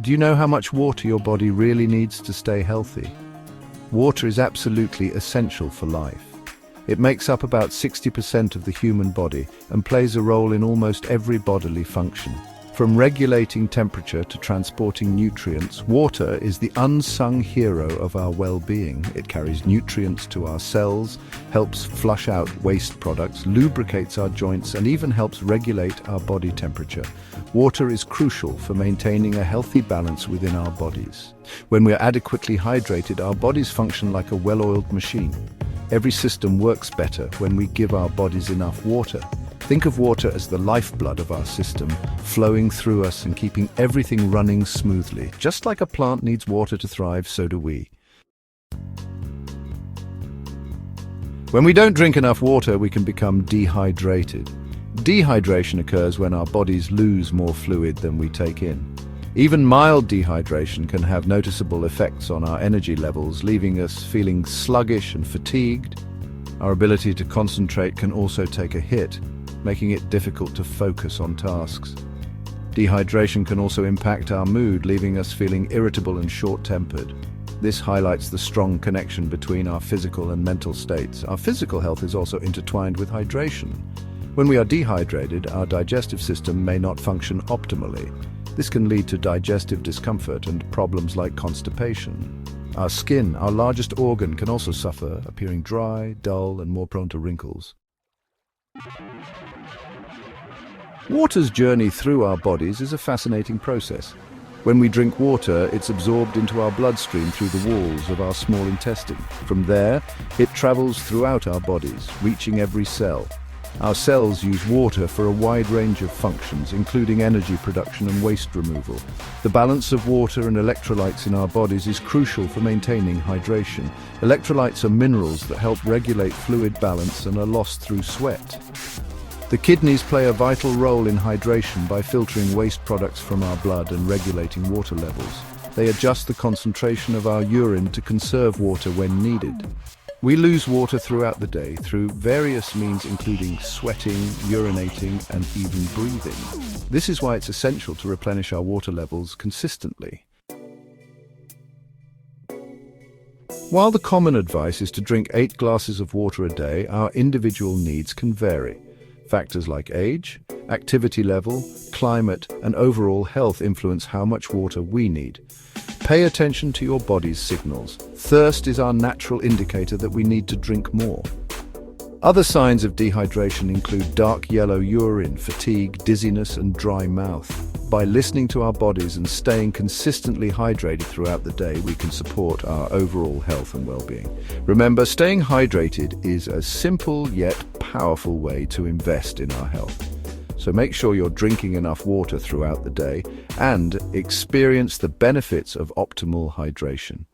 Do you know how much water your body really needs to stay healthy? Water is absolutely essential for life. It makes up about 60% of the human body and plays a role in almost every bodily function. From regulating temperature to transporting nutrients, water is the unsung hero of our well-being. It carries nutrients to our cells, helps flush out waste products, lubricates our joints, and even helps regulate our body temperature. Water is crucial for maintaining a healthy balance within our bodies. When we are adequately hydrated, our bodies function like a well-oiled machine. Every system works better when we give our bodies enough water. Think of water as the lifeblood of our system, flowing through us and keeping everything running smoothly. Just like a plant needs water to thrive, so do we. When we don't drink enough water, we can become dehydrated. Dehydration occurs when our bodies lose more fluid than we take in. Even mild dehydration can have noticeable effects on our energy levels, leaving us feeling sluggish and fatigued. Our ability to concentrate can also take a hit, making it difficult to focus on tasks. Dehydration can also impact our mood, leaving us feeling irritable and short-tempered. This highlights the strong connection between our physical and mental states. Our physical health is also intertwined with hydration. When we are dehydrated, our digestive system may not function optimally. This can lead to digestive discomfort and problems like constipation. Our skin, our largest organ, can also suffer, appearing dry, dull, and more prone to wrinkles. Water's journey through our bodies is a fascinating process. When we drink water, it's absorbed into our bloodstream through the walls of our small intestine. From there, it travels throughout our bodies, reaching every cell. Our cells use water for a wide range of functions, including energy production and waste removal. The balance of water and electrolytes in our bodies is crucial for maintaining hydration. Electrolytes are minerals that help regulate fluid balance and are lost through sweat. The kidneys play a vital role in hydration by filtering waste products from our blood and regulating water levels. They adjust the concentration of our urine to conserve water when needed. We lose water throughout the day through various means, including sweating, urinating, and even breathing. This is why it's essential to replenish our water levels consistently. While the common advice is to drink 8 glasses of water a day, our individual needs can vary. Factors like age, activity level, climate, and overall health influence how much water we need. Pay attention to your body's signals. Thirst is our natural indicator that we need to drink more. Other signs of dehydration include dark yellow urine, fatigue, dizziness, and dry mouth. By listening to our bodies and staying consistently hydrated throughout the day, we can support our overall health and well-being. Remember, staying hydrated is a simple yet powerful way to invest in our health. So make sure you're drinking enough water throughout the day and experience the benefits of optimal hydration.